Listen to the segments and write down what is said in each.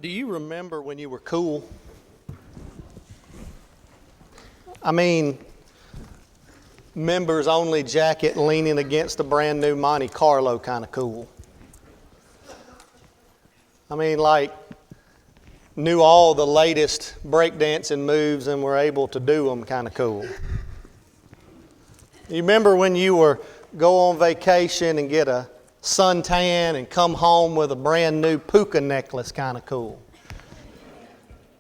Do you remember when you were cool? I mean, members only jacket leaning against a brand new Monte Carlo kind of cool. I mean, like, knew all the latest breakdancing moves and were able to do them kind of cool. You remember when you were go on vacation and get a suntan and come home with a brand new puka necklace kind of cool?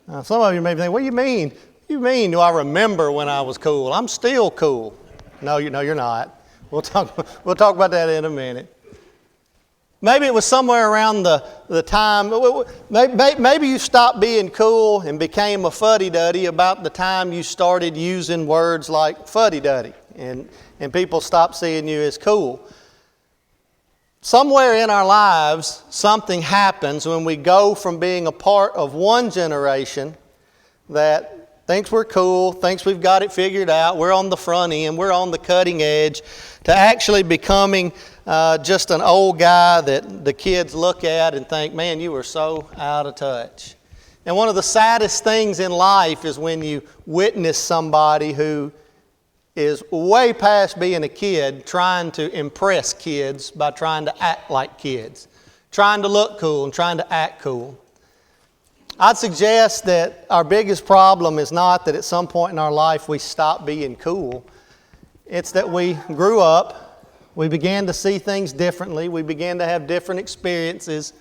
Now, some of you may think, what do you mean? What do you mean, do I remember when I was cool? I'm still cool. No, you're not. We'll talk about that in a minute. Maybe it was somewhere around the time, maybe you stopped being cool and became a fuddy-duddy about the time you started using words like fuddy-duddy and people stopped seeing you as cool. Somewhere in our lives, something happens when we go from being a part of one generation that thinks we're cool, thinks we've got it figured out, we're on the front end, we're on the cutting edge, to actually becoming just an old guy that the kids look at and think, man, you were so out of touch. And one of the saddest things in life is when you witness somebody who is way past being a kid trying to impress kids by trying to act like kids, trying to look cool and trying to act cool. I'd suggest that our biggest problem is not that at some point in our life we stop being cool. It's that we grew up, we began to see things differently, we began to have different experiences,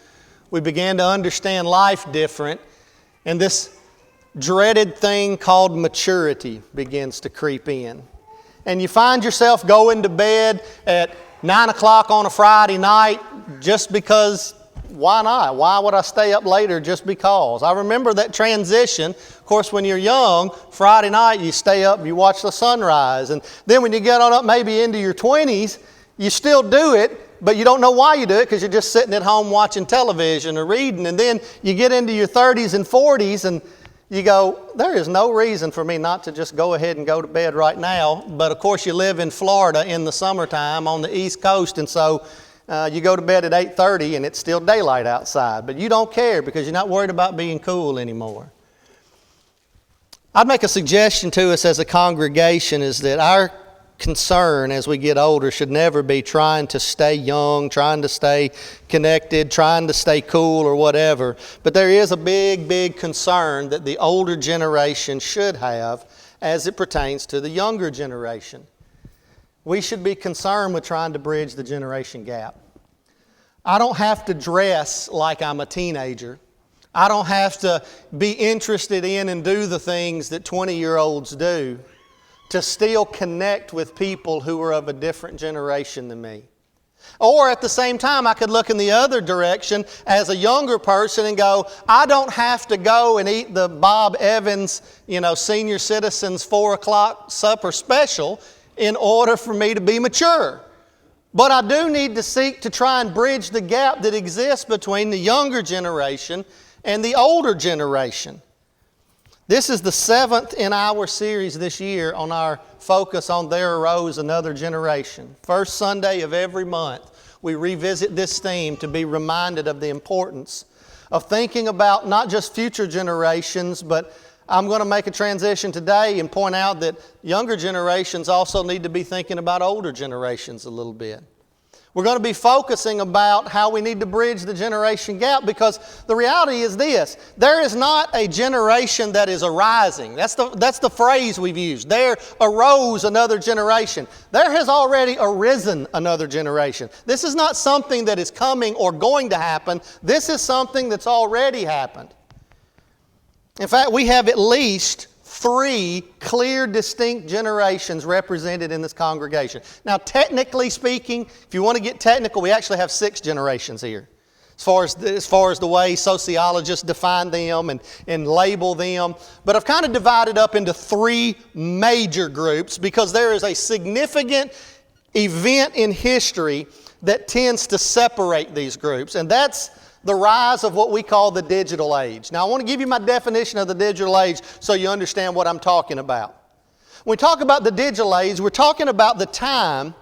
we began to understand life different, and this dreaded thing called maturity begins to creep in. And you find yourself going to bed at 9 o'clock on a Friday night just because, why not? Why would I stay up later just because? I remember that transition. Of course, when you're young, Friday night you stay up, you watch the sunrise. And then when you get on up maybe into your 20s, you still do it, but you don't know why you do it because you're just sitting at home watching television or reading. And then you get into your 30s and 40s and you go, there is no reason for me not to just go ahead and go to bed right now. But of course you live in Florida in the summertime on the East Coast, and so you go to bed at 8:30 and it's still daylight outside. But you don't care because you're not worried about being cool anymore. I'd make a suggestion to us as a congregation is that our concern as we get older should never be trying to stay young, trying to stay connected, trying to stay cool or whatever. But there is a big, big concern that the older generation should have as it pertains to the younger generation. We should be concerned with trying to bridge the generation gap. I don't have to dress like I'm a teenager. I don't have to be interested in and do the things that 20-year-olds do to still connect with people who are of a different generation than me. Or at the same time, I could look in the other direction as a younger person and go, I don't have to go and eat the Bob Evans, senior citizens 4 o'clock supper special in order for me to be mature. But I do need to seek to try and bridge the gap that exists between the younger generation and the older generation. This is the 7th in our series this year on our focus on There Arose Another Generation. First Sunday of every month, we revisit this theme to be reminded of the importance of thinking about not just future generations, but I'm going to make a transition today and point out that younger generations also need to be thinking about older generations a little bit. We're going to be focusing about how we need to bridge the generation gap because the reality is this. There is not a generation that is arising. That's the phrase we've used. There arose another generation. There has already arisen another generation. This is not something that is coming or going to happen. This is something that's already happened. In fact, we have at least 3 clear, distinct generations represented in this congregation. Now, technically speaking, if you want to get technical, we actually have 6 generations here. As far as the way sociologists define them and label them. But I've kind of divided up into 3 major groups because there is a significant event in history that tends to separate these groups. And that's the rise of what we call the digital age. Now, I want to give you my definition of the digital age so you understand what I'm talking about. When we talk about the digital age, we're talking about the time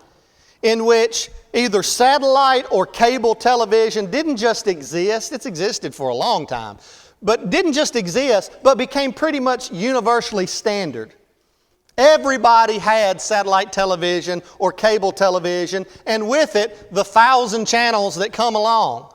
in which either satellite or cable television didn't just exist, it's existed for a long time. but didn't just exist, but became pretty much universally standard. Everybody had satellite television or cable television, and with it, the 1,000 channels that come along.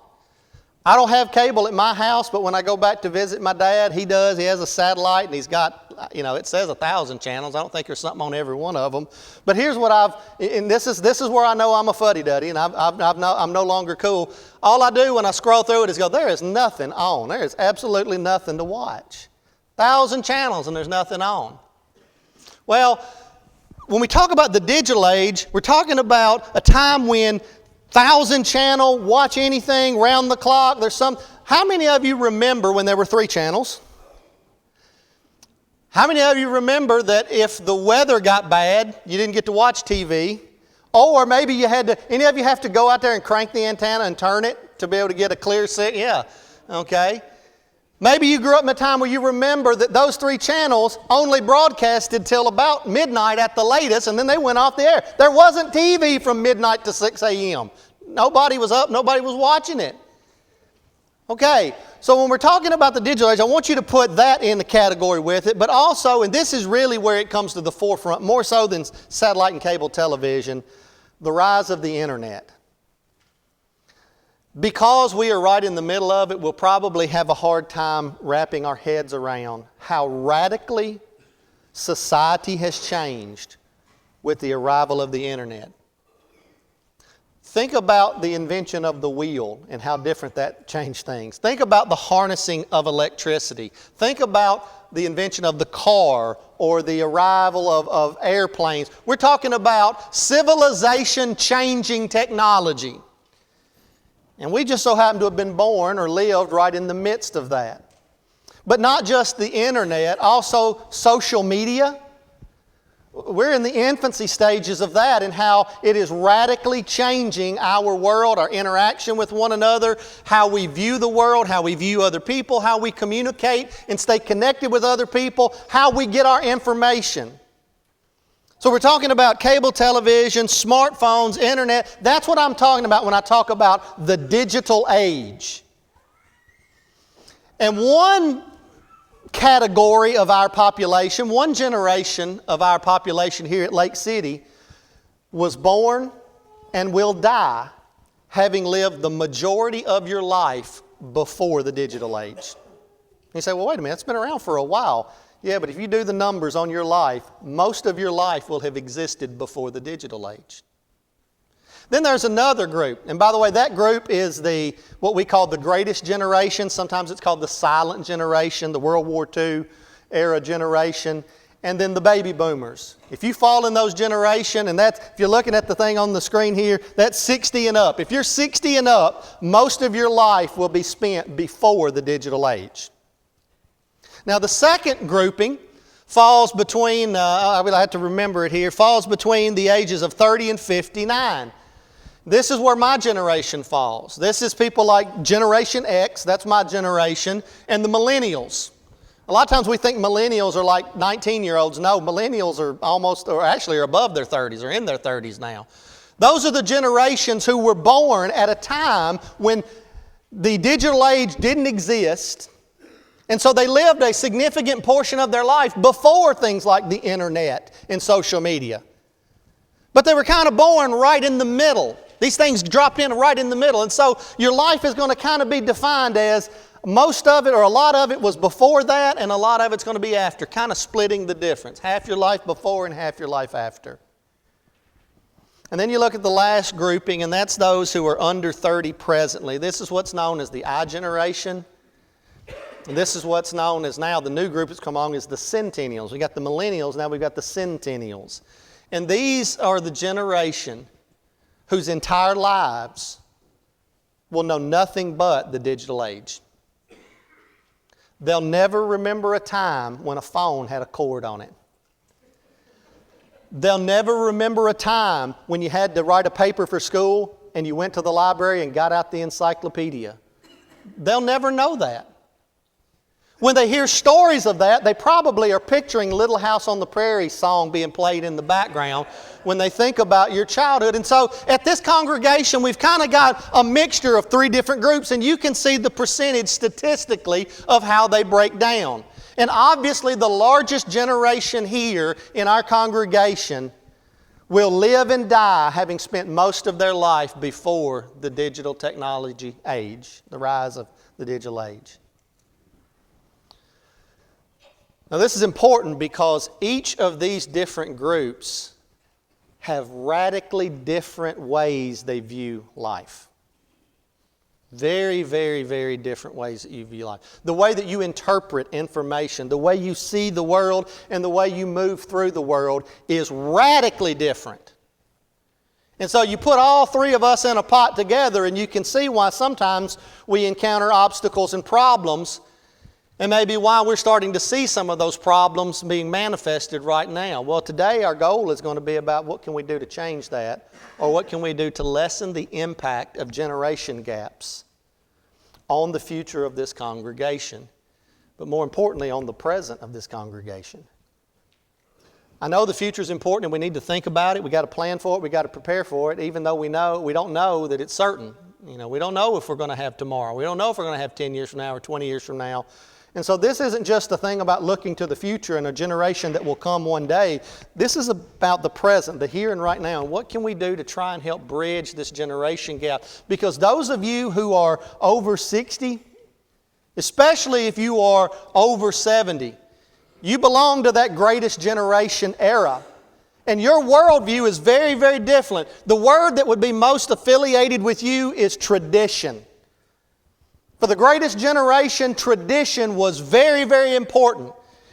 I don't have cable at my house, but when I go back to visit my dad, he does. He has a satellite, and he's got, it says 1,000 channels. I don't think there's something on every one of them. But here's what and this is where I know I'm a fuddy-duddy, and I'm no longer cool. All I do when I scroll through it is go, there is nothing on. There is absolutely nothing to watch. 1,000 channels, and there's nothing on. Well, when we talk about the digital age, we're talking about a time when 1,000 channel, watch anything, round the clock. How many of you remember when there were 3 channels? How many of you remember that if the weather got bad, you didn't get to watch TV? Or maybe any of you have to go out there and crank the antenna and turn it to be able to get a clear signal? Yeah, okay. Maybe you grew up in a time where you remember that those 3 channels only broadcasted till about midnight at the latest, and then they went off the air. There wasn't TV from midnight to 6 a.m. Nobody was up, nobody was watching it. Okay, so when we're talking about the digital age, I want you to put that in the category with it, but also, and this is really where it comes to the forefront, more so than satellite and cable television, the rise of the internet. Because we are right in the middle of it, we'll probably have a hard time wrapping our heads around how radically society has changed with the arrival of the internet. Think about the invention of the wheel and how different that changed things. Think about the harnessing of electricity. Think about the invention of the car or the arrival of airplanes. We're talking about civilization-changing technology. And we just so happen to have been born or lived right in the midst of that. But not just the internet, also social media. We're in the infancy stages of that and how it is radically changing our world, our interaction with one another, how we view the world, how we view other people, how we communicate and stay connected with other people, how we get our information. So we're talking about cable television, smartphones, internet. That's what I'm talking about when I talk about the digital age. And one category of our population, one generation of our population here at Lake City was born and will die having lived the majority of your life before the digital age. You say, well, wait a minute, it's been around for a while. Yeah, but if you do the numbers on your life, most of your life will have existed before the digital age. Then there's another group. And by the way, that group is what we call the greatest generation. Sometimes it's called the silent generation, the World War II era generation. And then the baby boomers. If you fall in those generation, and if you're looking at the thing on the screen here, that's 60 and up. If you're 60 and up, most of your life will be spent before the digital age. Now the second grouping falls between, I will have to remember it here, falls between the ages of 30 and 59. This is where my generation falls. This is people like Generation X, that's my generation, and the millennials. A lot of times we think millennials are like 19-year-olds. No, millennials are actually above their 30s, or in their 30s now. Those are the generations who were born at a time when the digital age didn't exist. And so they lived a significant portion of their life before things like the internet and social media. But they were kind of born right in the middle. These things dropped in right in the middle. And so your life is going to kind of be defined as most of it or a lot of it was before that and a lot of it's going to be after, kind of splitting the difference. Half your life before and half your life after. And then you look at the last grouping, and that's those who are under 30 presently. This is what's known as the I generation. And this is what's known as now, the new group that's come along is the centennials. We got the millennials, now we've got the centennials. And these are the generation whose entire lives will know nothing but the digital age. They'll never remember a time when a phone had a cord on it. They'll never remember a time when you had to write a paper for school and you went to the library and got out the encyclopedia. They'll never know that. When they hear stories of that, they probably are picturing Little House on the Prairie song being played in the background when they think about your childhood. And so at this congregation, we've kind of got a mixture of three different groups, and you can see the percentage statistically of how they break down. And obviously the largest generation here in our congregation will live and die having spent most of their life before the digital technology age, the rise of the digital age. Now this is important because each of these different groups have radically different ways they view life. Very, very, very different ways that you view life. The way that you interpret information, the way you see the world, and the way you move through the world is radically different. And so you put all three of us in a pot together and you can see why sometimes we encounter obstacles and problems, and maybe why we're starting to see some of those problems being manifested right now. Well, today our goal is going to be about what can we do to change that, or what can we do to lessen the impact of generation gaps on the future of this congregation, but more importantly on the present of this congregation. I know the future is important and we need to think about it. We got to plan for it. We got to prepare for it, even though we don't know that it's certain. We don't know if we're going to have tomorrow. We don't know if we're going to have 10 years from now or 20 years from now. And so this isn't just a thing about looking to the future and a generation that will come one day. This is about the present, the here and right now. And what can we do to try and help bridge this generation gap? Because those of you who are over 60, especially if you are over 70, you belong to that greatest generation era. And your worldview is very, very different. The word that would be most affiliated with you is tradition. For the greatest generation, tradition was very, very important.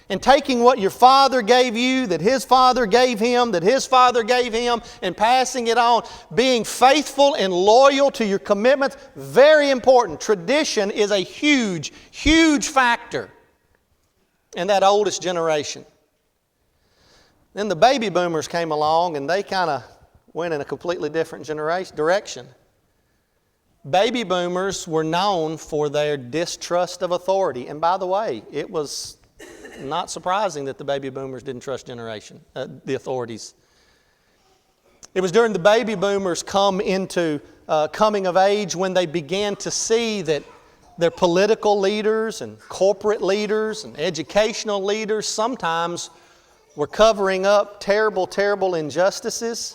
And taking what your father gave you, that his father gave him, that his father gave him, and passing it on. Being faithful and loyal to your commitments, very important. Tradition is a huge, huge factor in that oldest generation. Then the baby boomers came along and they kind of went in a completely different direction. Baby boomers were known for their distrust of authority. And by the way, it was not surprising that the baby boomers didn't trust the authorities. It was during the baby boomers coming of age when they began to see that their political leaders and corporate leaders and educational leaders sometimes were covering up terrible, terrible injustices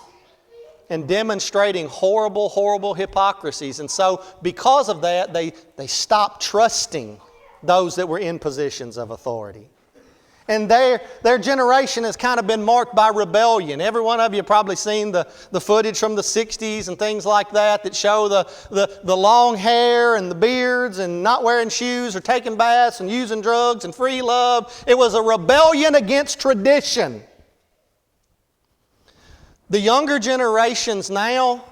and demonstrating horrible, horrible hypocrisies. And so because of that, they stopped trusting those that were in positions of authority. And their generation has kind of been marked by rebellion. Every one of you have probably seen the footage from the 60s and things like that show the long hair and the beards and not wearing shoes or taking baths and using drugs and free love. It was a rebellion against tradition. The younger generations now,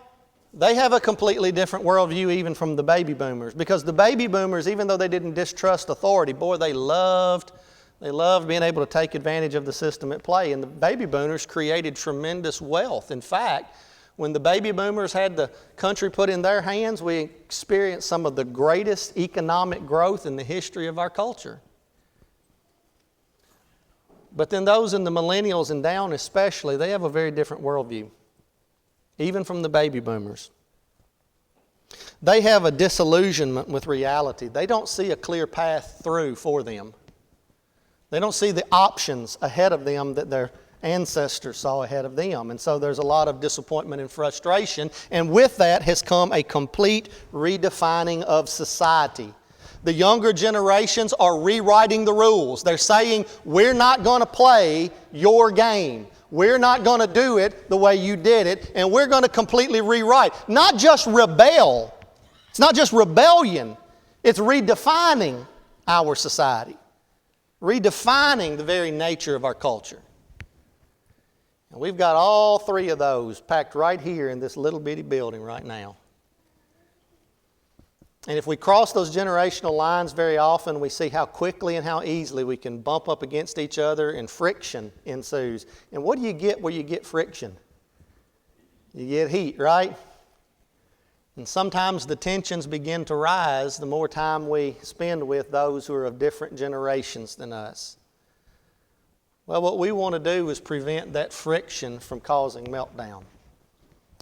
they have a completely different worldview even from the baby boomers. Because the baby boomers, even though they didn't distrust authority, boy, they loved being able to take advantage of the system at play. And the baby boomers created tremendous wealth. In fact, when the baby boomers had the country put in their hands, we experienced some of the greatest economic growth in the history of our culture. But then those in the millennials and down especially, they have a very different worldview, even from the baby boomers. They have a disillusionment with reality. They don't see a clear path through for them. They don't see the options ahead of them that their ancestors saw ahead of them. And so there's a lot of disappointment and frustration. And with that has come a complete redefining of society. The younger generations are rewriting the rules. They're saying, we're not going to play your game. We're not going to do it the way you did it. And we're going to completely rewrite. Not just rebel. It's not just rebellion. It's redefining our society. Redefining the very nature of our culture. And we've got all three of those packed right here in this little bitty building right now. And if we cross those generational lines very often, we see how quickly and how easily we can bump up against each other and friction ensues. And what do you get where you get friction? You get heat, right? And sometimes the tensions begin to rise the more time we spend with those who are of different generations than us. Well, what we want to do is prevent that friction from causing meltdown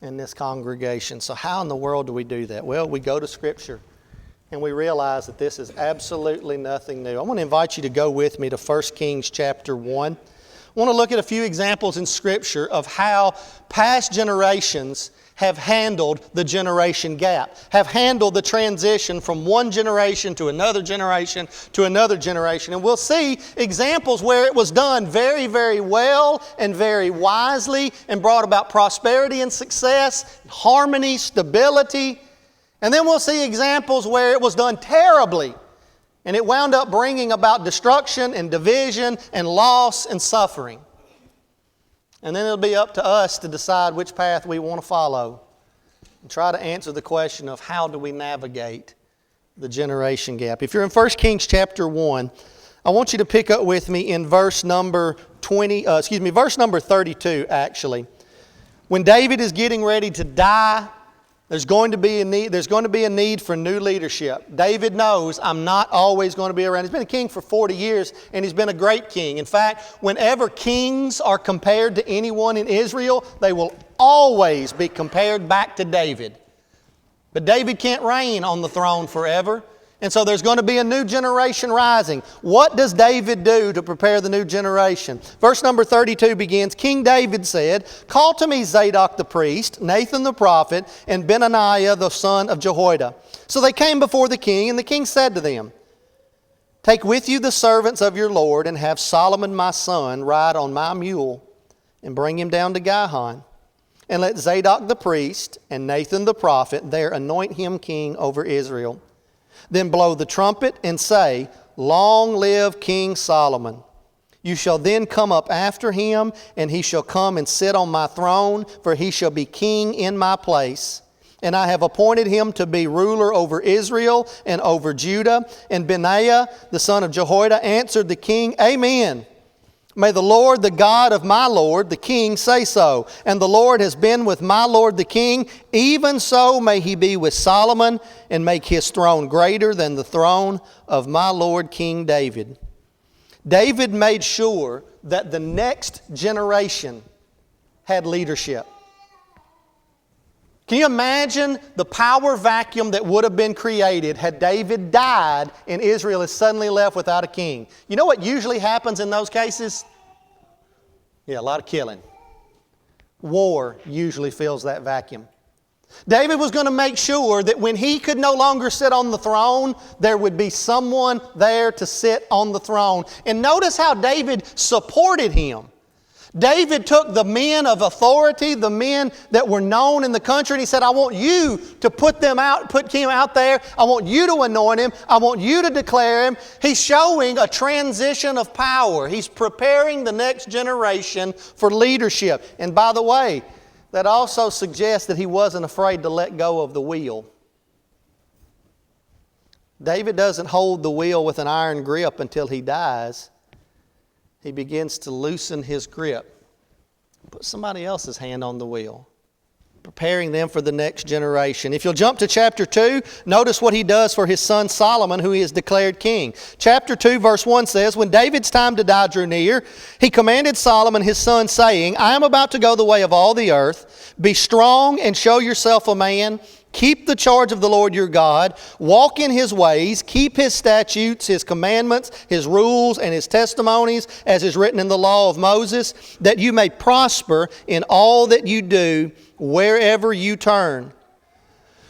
in this congregation. So how in the world do we do that? Well, we go to Scripture and we realize that this is absolutely nothing new. I want to invite you to go with me to 1 Kings chapter 1. I want to look at a few examples in Scripture of how past generations have handled the generation gap, have handled the transition from one generation to another generation to another generation. And we'll see examples where it was done very, very well and very wisely and brought about prosperity and success, harmony, stability. And then we'll see examples where it was done terribly and it wound up bringing about destruction and division and loss and suffering. And then it'll be up to us to decide which path we want to follow and try to answer the question of how do we navigate the generation gap. If you're in 1 Kings chapter 1, I want you to pick up with me in verse number 32 actually. When David is getting ready to die, there's going to be a need for new leadership. David knows I'm not always going to be around. He's been a king for 40 years and he's been a great king. In fact, whenever kings are compared to anyone in Israel, they will always be compared back to David. But David can't reign on the throne forever. And so there's going to be a new generation rising. What does David do to prepare the new generation? Verse number 32 begins, King David said, "Call to me Zadok the priest, Nathan the prophet, and Benaiah the son of Jehoiada." So they came before the king, and the king said to them, "Take with you the servants of your Lord, and have Solomon my son ride on my mule, and bring him down to Gihon. And let Zadok the priest and Nathan the prophet there anoint him king over Israel. Then blow the trumpet and say, 'Long live King Solomon.' You shall then come up after him, and he shall come and sit on my throne, for he shall be king in my place. And I have appointed him to be ruler over Israel and over Judah." And Benaiah, the son of Jehoiada, answered the king, "Amen. May the Lord, the God of my Lord, the king, say so. And the Lord has been with my Lord the king. Even so may he be with Solomon, and make his throne greater than the throne of my Lord King David." David made sure that the next generation had leadership. Can you imagine the power vacuum that would have been created had David died and Israel is suddenly left without a king? You know what usually happens in those cases? Yeah, a lot of killing. War usually fills that vacuum. David was going to make sure that when he could no longer sit on the throne, there would be someone there to sit on the throne. And notice how David supported him. David took the men of authority, the men that were known in the country, and he said, "I want you to put him out there. I want you to anoint him. I want you to declare him." He's showing a transition of power. He's preparing the next generation for leadership. And by the way, that also suggests that he wasn't afraid to let go of the wheel. David doesn't hold the wheel with an iron grip until he dies. He begins to loosen his grip, put somebody else's hand on the wheel, preparing them for the next generation. If you'll jump to chapter 2, notice what he does for his son Solomon, who he has declared king. Chapter 2, verse 1 says, "When David's time to die drew near, he commanded Solomon his son, saying, 'I am about to go the way of all the earth. Be strong and show yourself a man. Keep the charge of the Lord your God. Walk in his ways. Keep his statutes, his commandments, his rules, and his testimonies, as is written in the law of Moses, that you may prosper in all that you do, wherever you turn.'"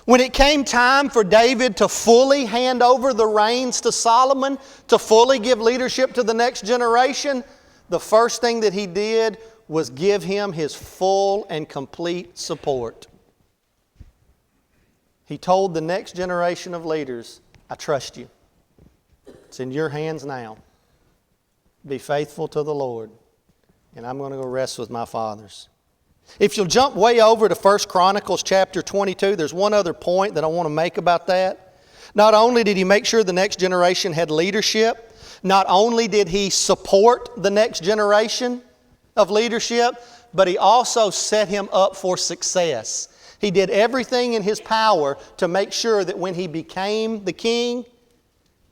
When it came time for David to fully hand over the reins to Solomon, to fully give leadership to the next generation, the first thing that he did was give him his full and complete support. He told the next generation of leaders, "I trust you. It's in your hands now. Be faithful to the Lord, and I'm going to go rest with my fathers." If you'll jump way over to 1 Chronicles chapter 22, there's one other point that I want to make about that. Not only did he make sure the next generation had leadership, not only did he support the next generation of leadership, but he also set him up for success. He did everything in his power to make sure that when he became the king,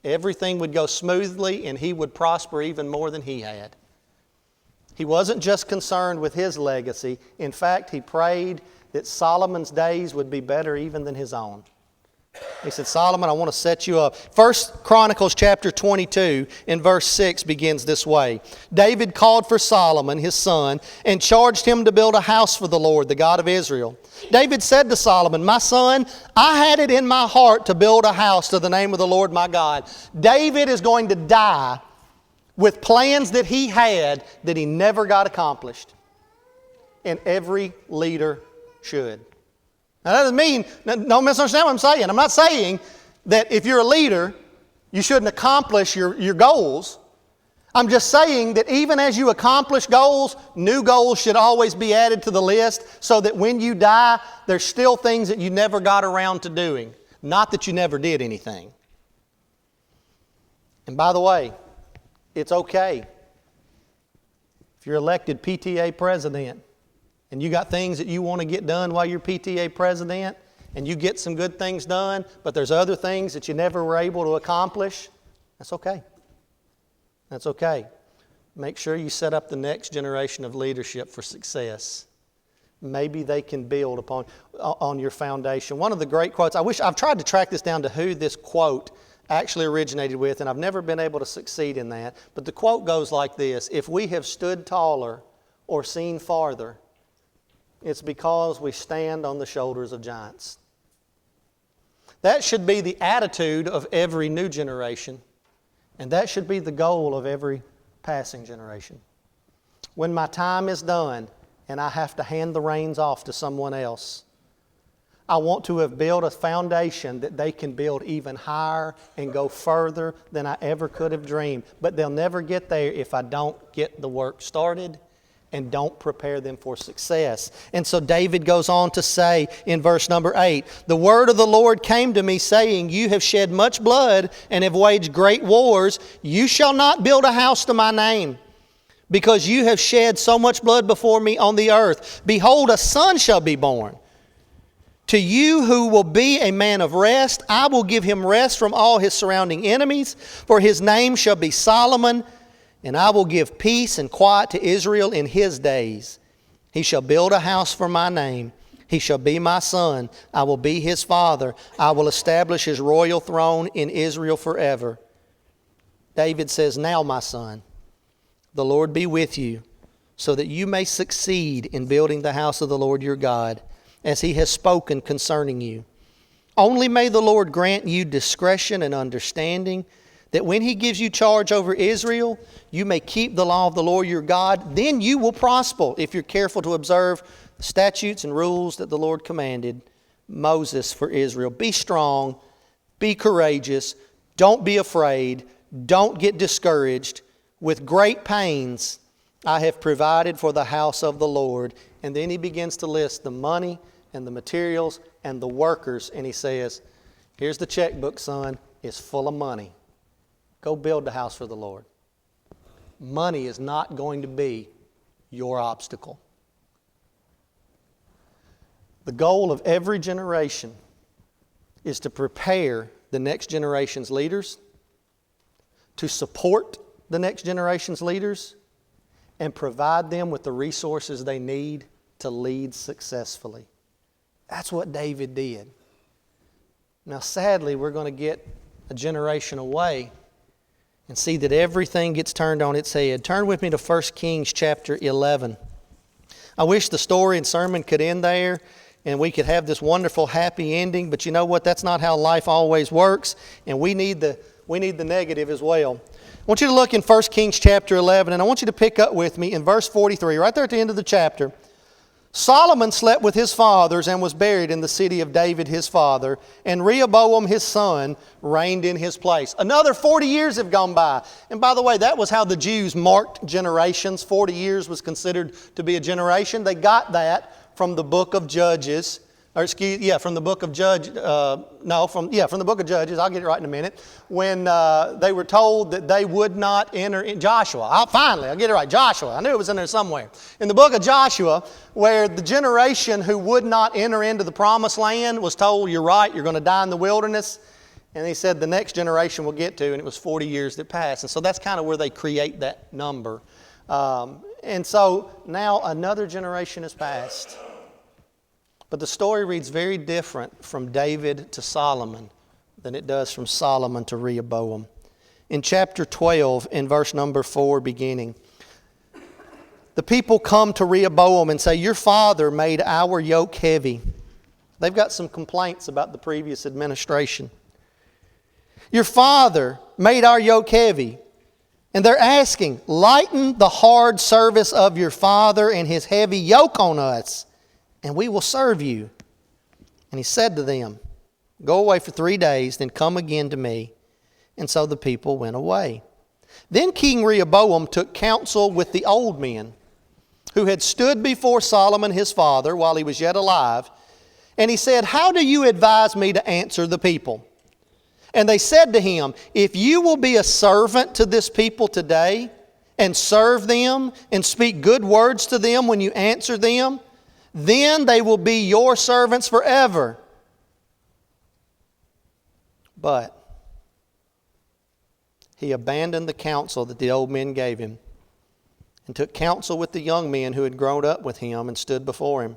everything would go smoothly and he would prosper even more than he had. He wasn't just concerned with his legacy. In fact, he prayed that Solomon's days would be better even than his own. He said, Solomon, I want to set you up. 1 Chronicles chapter 22 in verse 6 begins this way. David called for Solomon, his son, and charged him to build a house for the Lord, the God of Israel. David said to Solomon, my son, I had it in my heart to build a house to the name of the Lord my God. David is going to die with plans that he had that he never got accomplished. And every leader should. Now that doesn't mean, don't misunderstand what I'm saying. I'm not saying that if you're a leader, you shouldn't accomplish your goals. I'm just saying that even as you accomplish goals, new goals should always be added to the list so that when you die, there's still things that you never got around to doing. Not that you never did anything. And by the way, it's okay if you're elected PTA president and you got things that you want to get done while you're PTA president, and you get some good things done, but there's other things that you never were able to accomplish, that's okay. That's okay. Make sure you set up the next generation of leadership for success. Maybe they can build on your foundation. One of the great quotes, I've tried to track this down to who this quote actually originated with, and I've never been able to succeed in that. But the quote goes like this: if we have stood taller or seen farther, it's because we stand on the shoulders of giants. That should be the attitude of every new generation, and that should be the goal of every passing generation. When my time is done and I have to hand the reins off to someone else, I want to have built a foundation that they can build even higher and go further than I ever could have dreamed. But they'll never get there if I don't get the work started and don't prepare them for success. And so David goes on to say in verse number 8, the word of the Lord came to me saying, you have shed much blood and have waged great wars. You shall not build a house to my name, because you have shed so much blood before me on the earth. Behold, a son shall be born to you who will be a man of rest. I will give him rest from all his surrounding enemies, for his name shall be Solomon. And I will give peace and quiet to Israel in his days. He shall build a house for my name. He shall be my son. I will be his father. I will establish his royal throne in Israel forever. David says, now my son, the Lord be with you, so that you may succeed in building the house of the Lord your God, as he has spoken concerning you. Only may the Lord grant you discretion and understanding, that when he gives you charge over Israel, you may keep the law of the Lord your God. Then you will prosper if you're careful to observe the statutes and rules that the Lord commanded Moses for Israel. Be strong, be courageous, don't be afraid, don't get discouraged. With great pains I have provided for the house of the Lord. And then he begins to list the money and the materials and the workers. And he says, here's the checkbook, son. It's full of money. Go build the house for the Lord. Money is not going to be your obstacle. The goal of every generation is to prepare the next generation's leaders, to support the next generation's leaders, and provide them with the resources they need to lead successfully. That's what David did. Now, sadly, we're going to get a generation away and see that everything gets turned on its head. Turn with me to 1 Kings chapter 11. I wish the story and sermon could end there and we could have this wonderful happy ending, but you know what? That's not how life always works, and we need the negative as well. I want you to look in 1 Kings chapter 11, and I want you to pick up with me in verse 43, right there at the end of the chapter. Solomon slept with his fathers and was buried in the city of David his father, and Rehoboam his son reigned in his place. Another 40 years have gone by. And by the way, that was how the Jews marked generations. 40 years was considered to be a generation. They got that from the book of Judges, From the book of Judges. From the book of Judges. I'll get it right in a minute. When they were told that they would not enter in Joshua. I'll get it right. Joshua. I knew it was in there somewhere. In the book of Joshua, where the generation who would not enter into the promised land was told, you're right, you're going to die in the wilderness. And he said the next generation will get to, and it was 40 years that passed. And so that's kind of where they create that number. And so now another generation has passed. But the story reads very different from David to Solomon than it does from Solomon to Rehoboam. In chapter 12, in verse number 4 beginning, the people come to Rehoboam and say, your father made our yoke heavy. They've got some complaints about the previous administration. Your father made our yoke heavy. And they're asking, lighten the hard service of your father and his heavy yoke on us, and we will serve you. And he said to them, go away for 3 days, then come again to me. And so the people went away. Then King Rehoboam took counsel with the old men who had stood before Solomon his father while he was yet alive. And he said, how do you advise me to answer the people? And they said to him, if you will be a servant to this people today and serve them and speak good words to them when you answer them, then they will be your servants forever. But he abandoned the counsel that the old men gave him and took counsel with the young men who had grown up with him and stood before him.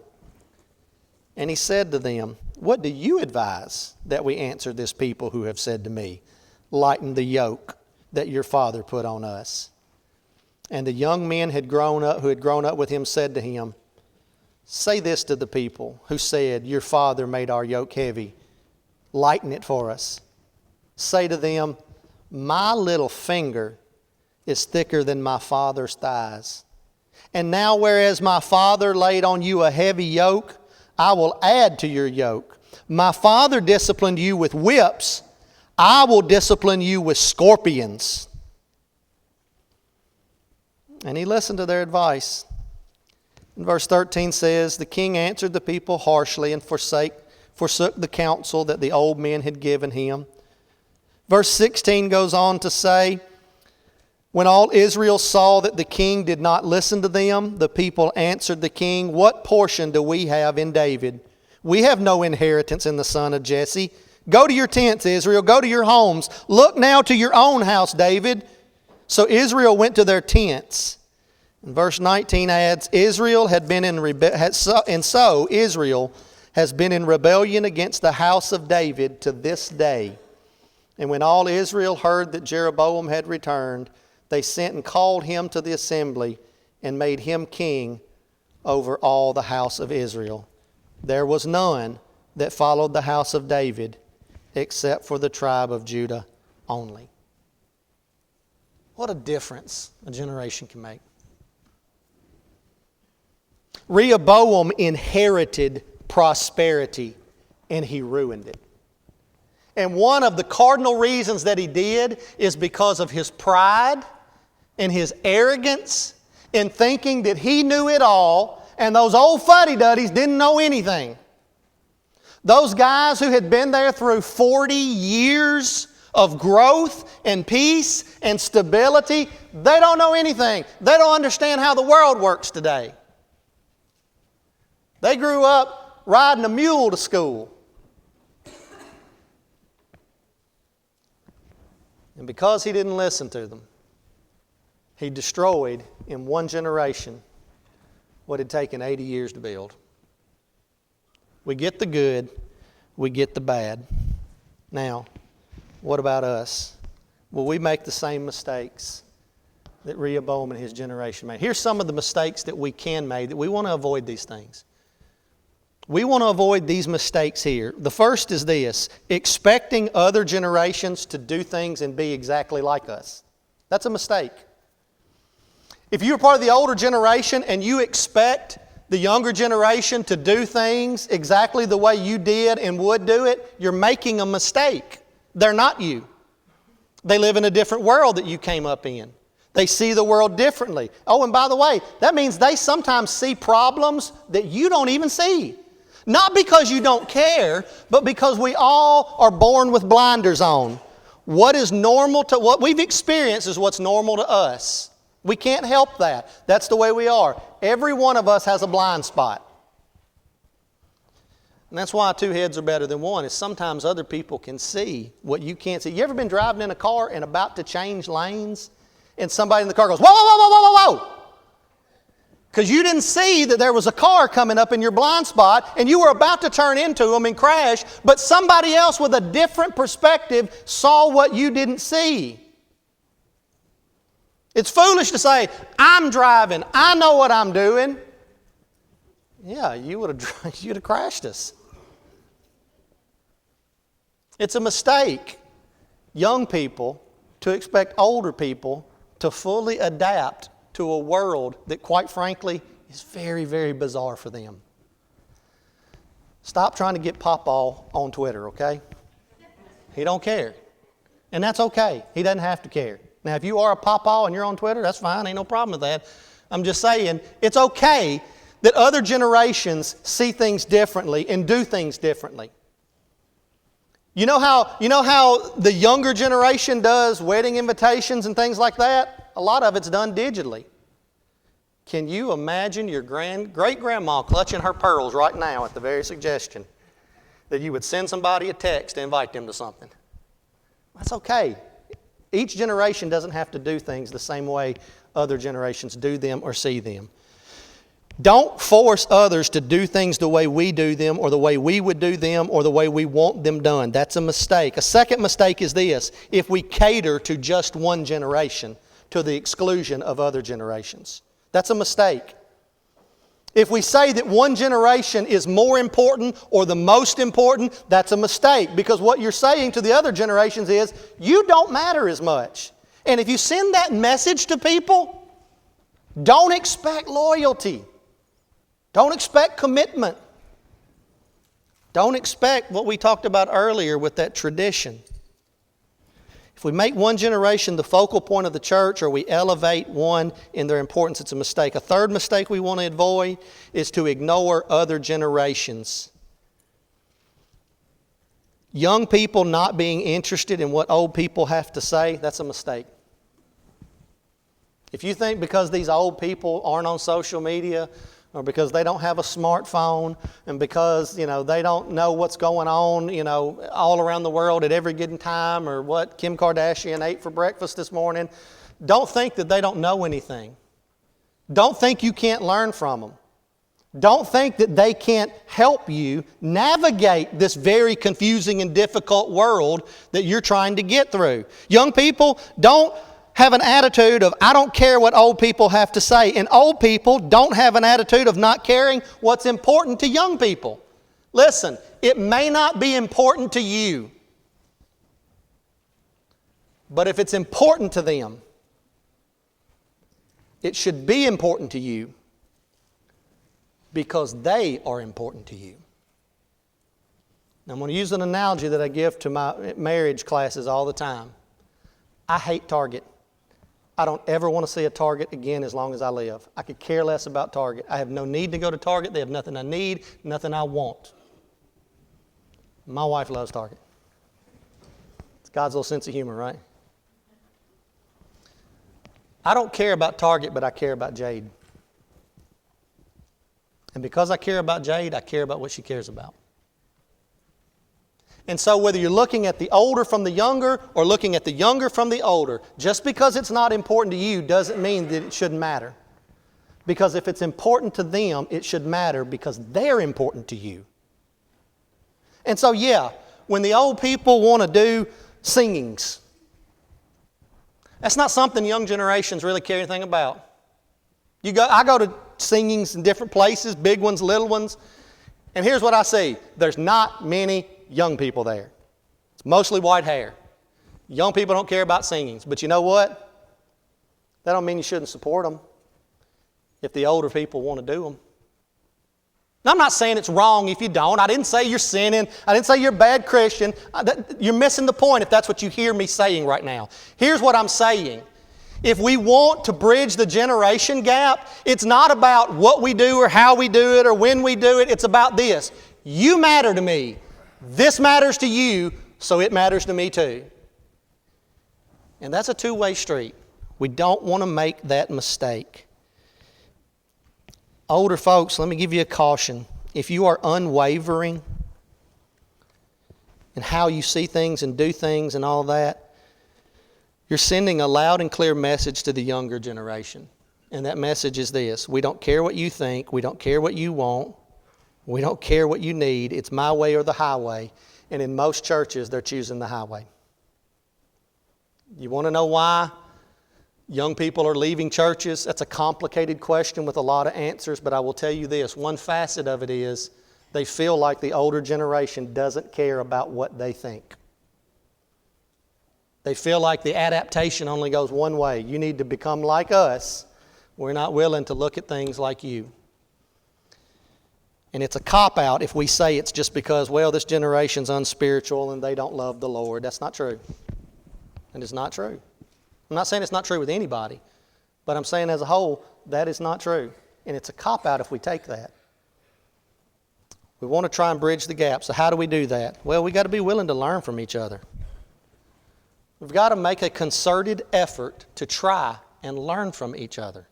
And he said to them, what do you advise that we answer this people who have said to me, lighten the yoke that your father put on us? And the young men who had grown up with him said to him, say this to the people who said, your father made our yoke heavy. Lighten it for us. Say to them, my little finger is thicker than my father's thighs. And now whereas my father laid on you a heavy yoke, I will add to your yoke. My father disciplined you with whips. I will discipline you with scorpions. And he listened to their advice. And verse 13 says, the king answered the people harshly and forsook the counsel that the old men had given him. Verse 16 goes on to say, when all Israel saw that the king did not listen to them, the people answered the king, what portion do we have in David? We have no inheritance in the son of Jesse. Go to your tents, Israel. Go to your homes. Look now to your own house, David. So Israel went to their tents. And verse 19 adds, Israel has been in rebellion against the house of David to this day. And when all Israel heard that Jeroboam had returned, they sent and called him to the assembly and made him king over all the house of Israel. There was none that followed the house of David except for the tribe of Judah only. What a difference a generation can make. Rehoboam inherited prosperity and he ruined it. And one of the cardinal reasons that he did is because of his pride and his arrogance in thinking that he knew it all and those old fuddy-duddies didn't know anything. Those guys who had been there through 40 years of growth and peace and stability, they don't know anything. They don't understand how the world works today. They grew up riding a mule to school. And because he didn't listen to them, he destroyed in one generation what had taken 80 years to build. We get the good, we get the bad. Now, what about us? Will we make the same mistakes that Rehoboam and his generation made? Here's some of the mistakes that we can make, that we want to avoid these things. We want to avoid these mistakes here. The first is this: expecting other generations to do things and be exactly like us. That's a mistake. If you're part of the older generation and you expect the younger generation to do things exactly the way you did and would do it, you're making a mistake. They're not you. They live in a different world that you came up in. They see the world differently. Oh, and by the way, that means they sometimes see problems that you don't even see. Not because you don't care, but because we all are born with blinders on. What is normal to what we've experienced is what's normal to us. We can't help that. That's the way we are. Every one of us has a blind spot. And that's why two heads are better than one, is sometimes other people can see what you can't see. You ever been driving in a car and about to change lanes, and somebody in the car goes, whoa, whoa, whoa, whoa, whoa, whoa? Because you didn't see that there was a car coming up in your blind spot, and you were about to turn into them and crash, but somebody else with a different perspective saw what you didn't see. It's foolish to say, I'm driving, I know what I'm doing. Yeah, you'd have crashed us. It's a mistake, young people, to expect older people to fully adapt to a world that, quite frankly, is very, very bizarre for them. Stop trying to get Pawpaw on Twitter, okay? He don't care. And that's okay. He doesn't have to care. Now, if you are a Pawpaw and you're on Twitter, that's fine. Ain't no problem with that. I'm just saying, it's okay that other generations see things differently and do things differently. You know how the younger generation does wedding invitations and things like that? A lot of it's done digitally. Can you imagine your great-grandma clutching her pearls right now at the very suggestion that you would send somebody a text to invite them to something? That's okay. Each generation doesn't have to do things the same way other generations do them or see them. Don't force others to do things the way we do them or the way we would do them or the way we want them done. That's a mistake. A second mistake is this: if we cater to just one generation to the exclusion of other generations. That's a mistake. If we say that one generation is more important or the most important, that's a mistake, because what you're saying to the other generations is, you don't matter as much. And if you send that message to people, don't expect loyalty. Don't expect commitment. Don't expect what we talked about earlier with that tradition. If we make one generation the focal point of the church, or we elevate one in their importance, it's a mistake. A third mistake we want to avoid is to ignore other generations. Young people not being interested in what old people have to say, that's a mistake. If you think because these old people aren't on social media, or because they don't have a smartphone, and because, they don't know what's going on, all around the world at every given time, or what Kim Kardashian ate for breakfast this morning, don't think that they don't know anything. Don't think you can't learn from them. Don't think that they can't help you navigate this very confusing and difficult world that you're trying to get through. Young people, don't have an attitude of, I don't care what old people have to say. And old people don't have an attitude of not caring what's important to young people. Listen, it may not be important to you, but if it's important to them, it should be important to you because they are important to you. Now, I'm going to use an analogy that I give to my marriage classes all the time. I hate Target. I don't ever want to see a Target again as long as I live. I could care less about Target. I have no need to go to Target. They have nothing I need, nothing I want. My wife loves Target. It's God's little sense of humor, right? I don't care about Target, but I care about Jade. And because I care about Jade, I care about what she cares about. And so whether you're looking at the older from the younger or looking at the younger from the older, just because it's not important to you doesn't mean that it shouldn't matter. Because if it's important to them, it should matter because they're important to you. And so when the old people want to do singings, that's not something young generations really care anything about. I go to singings in different places, big ones, little ones, and here's what I see. There's not many young people there. It's mostly white hair. Young people don't care about singings. But you know what? That don't mean you shouldn't support them if the older people want to do them. Now, I'm not saying it's wrong if you don't. I didn't say you're sinning. I didn't say you're a bad Christian. You're missing the point if that's what you hear me saying right now. Here's what I'm saying. If we want to bridge the generation gap, it's not about what we do or how we do it or when we do it. It's about this. You matter to me. This matters to you, so it matters to me too. And that's a two-way street. We don't want to make that mistake. Older folks, let me give you a caution. If you are unwavering in how you see things and do things and all that, you're sending a loud and clear message to the younger generation. And that message is this: we don't care what you think, we don't care what you want, we don't care what you need, it's my way or the highway. And in most churches, they're choosing the highway. You want to know why young people are leaving churches? That's a complicated question with a lot of answers, but I will tell you this. One facet of it is they feel like the older generation doesn't care about what they think. They feel like the adaptation only goes one way. You need to become like us. We're not willing to look at things like you. And it's a cop-out if we say it's just because, well, this generation's unspiritual and they don't love the Lord. That's not true. And it's not true. I'm not saying it's not true with anybody, but I'm saying as a whole, that is not true. And it's a cop-out if we take that. We want to try and bridge the gap. So how do we do that? Well, we've got to be willing to learn from each other. We've got to make a concerted effort to try and learn from each other.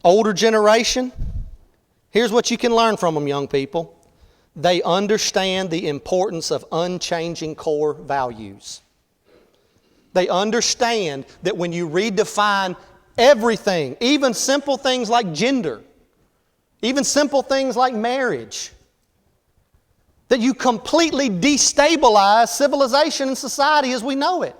Older generation, here's what you can learn from them, young people. They understand the importance of unchanging core values. They understand that when you redefine everything, even simple things like gender, even simple things like marriage, that you completely destabilize civilization and society as we know it.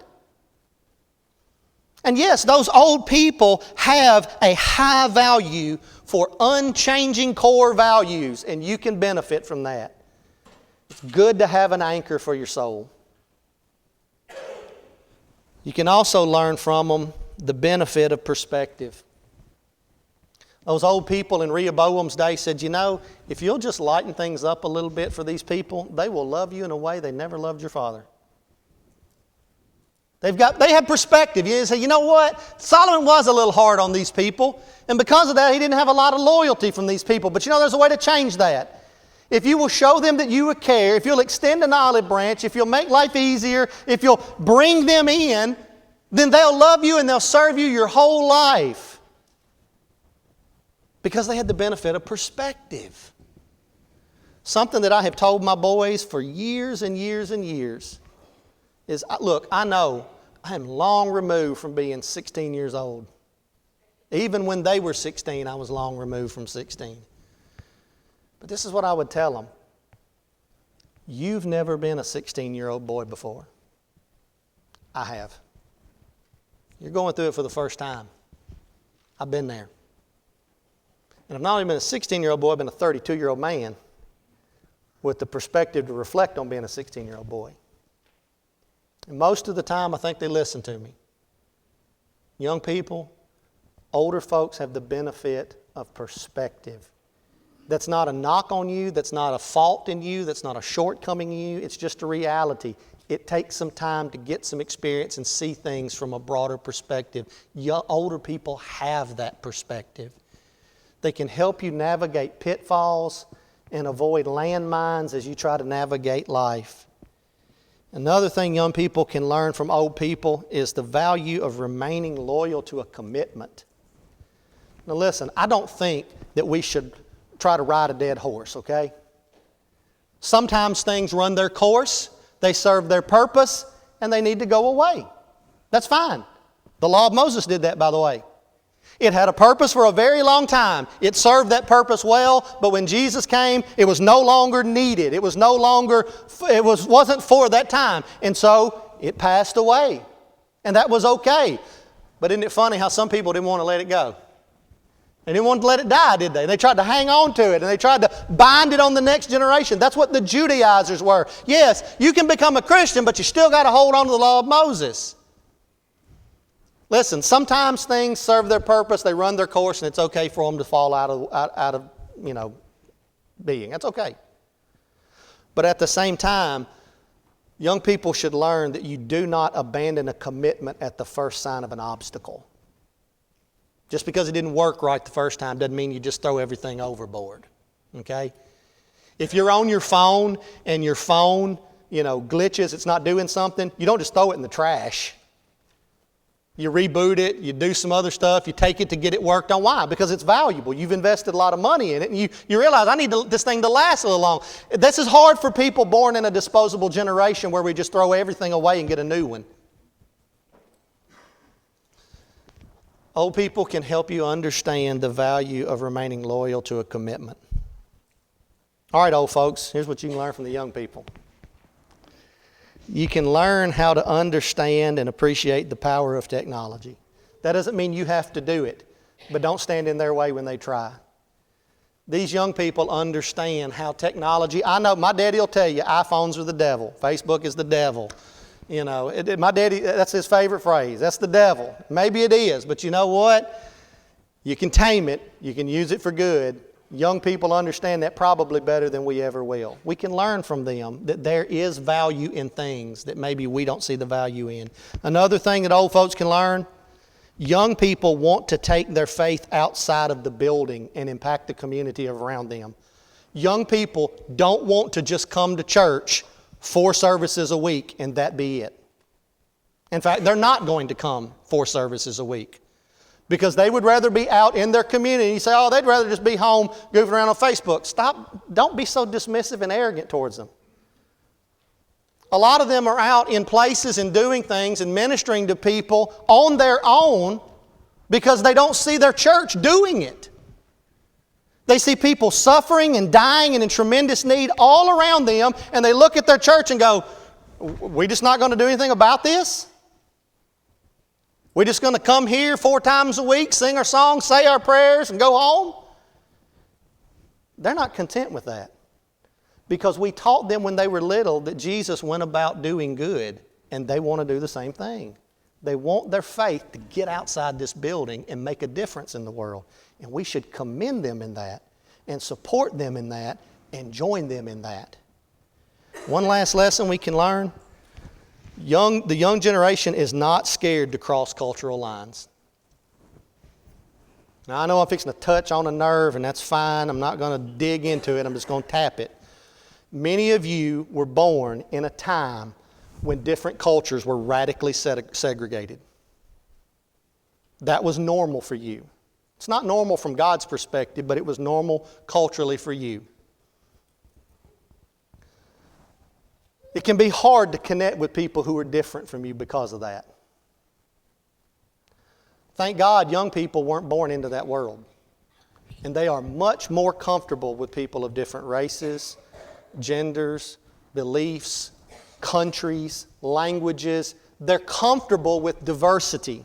And yes, those old people have a high value for unchanging core values, and you can benefit from that. It's good to have an anchor for your soul. You can also learn from them the benefit of perspective. Those old people in Rehoboam's day said, you know, if you'll just lighten things up a little bit for these people, they will love you in a way they never loved your father. They have perspective. You say, you know what? Solomon was a little hard on these people, and because of that, he didn't have a lot of loyalty from these people. But you know, there's a way to change that. If you will show them that you care, if you'll extend an olive branch, if you'll make life easier, if you'll bring them in, then they'll love you and they'll serve you your whole life. Because they had the benefit of perspective. Something that I have told my boys for years and years and years is, look, I know I am long removed from being 16 years old. Even when they were 16, I was long removed from 16. But this is what I would tell them. You've never been a 16-year-old boy before. I have. You're going through it for the first time. I've been there. And I've not only been a 16-year-old boy, I've been a 32-year-old man with the perspective to reflect on being a 16-year-old boy. And most of the time, I think they listen to me. Young people, older folks have the benefit of perspective. That's not a knock on you. That's not a fault in you. That's not a shortcoming in you. It's just a reality. It takes some time to get some experience and see things from a broader perspective. Older people have that perspective. They can help you navigate pitfalls and avoid landmines as you try to navigate life. Another thing young people can learn from old people is the value of remaining loyal to a commitment. Now listen, I don't think that we should try to ride a dead horse, okay? Sometimes things run their course, they serve their purpose, and they need to go away. That's fine. The law of Moses did that, by the way. It had a purpose for a very long time. It served that purpose well, but when Jesus came, it was no longer needed. It wasn't for that time. And so it passed away. And that was okay. But isn't it funny how some people didn't want to let it go? They didn't want to let it die, did they? They tried to hang on to it, and they tried to bind it on the next generation. That's what the Judaizers were. Yes, you can become a Christian, but you still got to hold on to the law of Moses. Listen, sometimes things serve their purpose, they run their course, and it's okay for them to fall out of being. That's okay. But at the same time, young people should learn that you do not abandon a commitment at the first sign of an obstacle. Just because it didn't work right the first time doesn't mean you just throw everything overboard. Okay? If you're on your phone and your phone, glitches, it's not doing something, you don't just throw it in the trash. You reboot it, you do some other stuff, you take it to get it worked on. Why? Because it's valuable. You've invested a lot of money in it, and you realize, I need this thing to last a little long. This is hard for people born in a disposable generation where we just throw everything away and get a new one. Old people can help you understand the value of remaining loyal to a commitment. All right, old folks, here's what you can learn from the young people. You can learn how to understand and appreciate the power of technology. That doesn't mean you have to do it, but don't stand in their way when they try. These young people understand how technology, I know my daddy will tell you, iPhones are the devil. Facebook is the devil. My daddy, that's his favorite phrase. That's the devil. Maybe it is, but you know what? You can tame it. You can use it for good. Young people understand that probably better than we ever will. We can learn from them that there is value in things that maybe we don't see the value in. Another thing that old folks can learn, young people want to take their faith outside of the building and impact the community around them. Young people don't want to just come to church 4 services a week and that be it. In fact, they're not going to come 4 services a week, because they would rather be out in their community. You say, they'd rather just be home goofing around on Facebook. Stop. Don't be so dismissive and arrogant towards them. A lot of them are out in places and doing things and ministering to people on their own because they don't see their church doing it. They see people suffering and dying and in tremendous need all around them, and they look at their church and go, we just not going to do anything about this? We're just going to come here 4 times a week, sing our songs, say our prayers, and go home? They're not content with that, because we taught them when they were little that Jesus went about doing good, and they want to do the same thing. They want their faith to get outside this building and make a difference in the world. And we should commend them in that and support them in that and join them in that. One last lesson we can learn. The young generation is not scared to cross cultural lines. Now, I know I'm fixing to touch on a nerve, and that's fine. I'm not going to dig into it. I'm just going to tap it. Many of you were born in a time when different cultures were radically segregated. That was normal for you. It's not normal from God's perspective, but it was normal culturally for you. It can be hard to connect with people who are different from you because of that. Thank God young people weren't born into that world. And they are much more comfortable with people of different races, genders, beliefs, countries, languages. They're comfortable with diversity.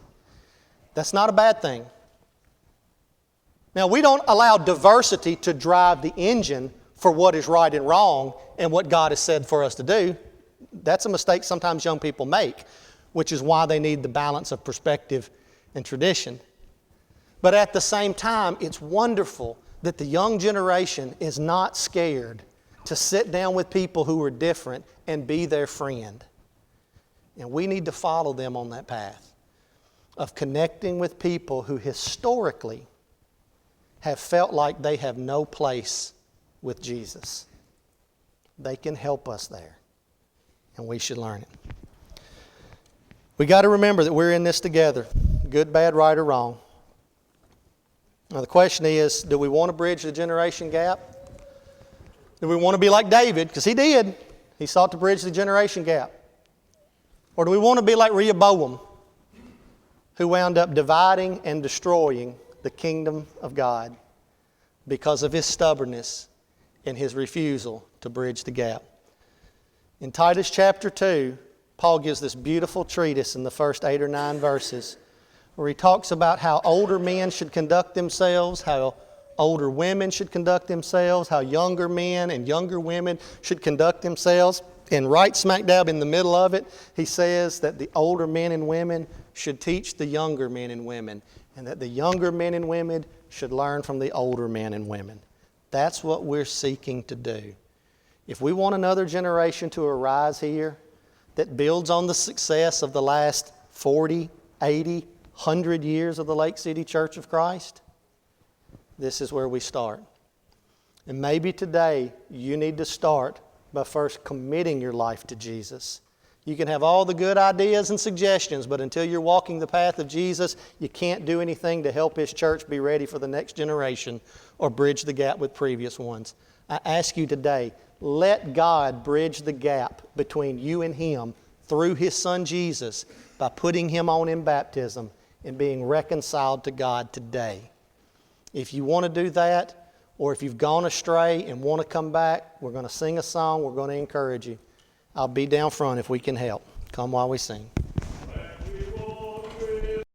That's not a bad thing. Now, we don't allow diversity to drive the engine for what is right and wrong and what God has said for us to do. That's a mistake sometimes young people make, which is why they need the balance of perspective and tradition. But at the same time, it's wonderful that the young generation is not scared to sit down with people who are different and be their friend. And we need to follow them on that path of connecting with people who historically have felt like they have no place with Jesus. They can help us there, and we should learn it. We got to remember that we're in this together, good, bad, right, or wrong. Now the question is, do we want to bridge the generation gap? Do we want to be like David? Because he did. He sought to bridge the generation gap. Or do we want to be like Rehoboam, who wound up dividing and destroying the kingdom of God because of his stubbornness and his refusal to bridge the gap? In Titus chapter 2, Paul gives this beautiful treatise in the first 8 or 9 verses where he talks about how older men should conduct themselves, how older women should conduct themselves, how younger men and younger women should conduct themselves. And right smack dab in the middle of it, he says that the older men and women should teach the younger men and women, and that the younger men and women should learn from the older men and women. That's what we're seeking to do. If we want another generation to arise here that builds on the success of the last 40, 80, 100 years of the Lake City Church of Christ, this is where we start. And maybe today you need to start by first committing your life to Jesus. You can have all the good ideas and suggestions, but until you're walking the path of Jesus, you can't do anything to help His church be ready for the next generation or bridge the gap with previous ones. I ask you today, let God bridge the gap between you and Him through His Son Jesus by putting Him on in baptism and being reconciled to God today. If you want to do that, or if you've gone astray and want to come back, we're going to sing a song, we're going to encourage you. I'll be down front if we can help. Come while we sing.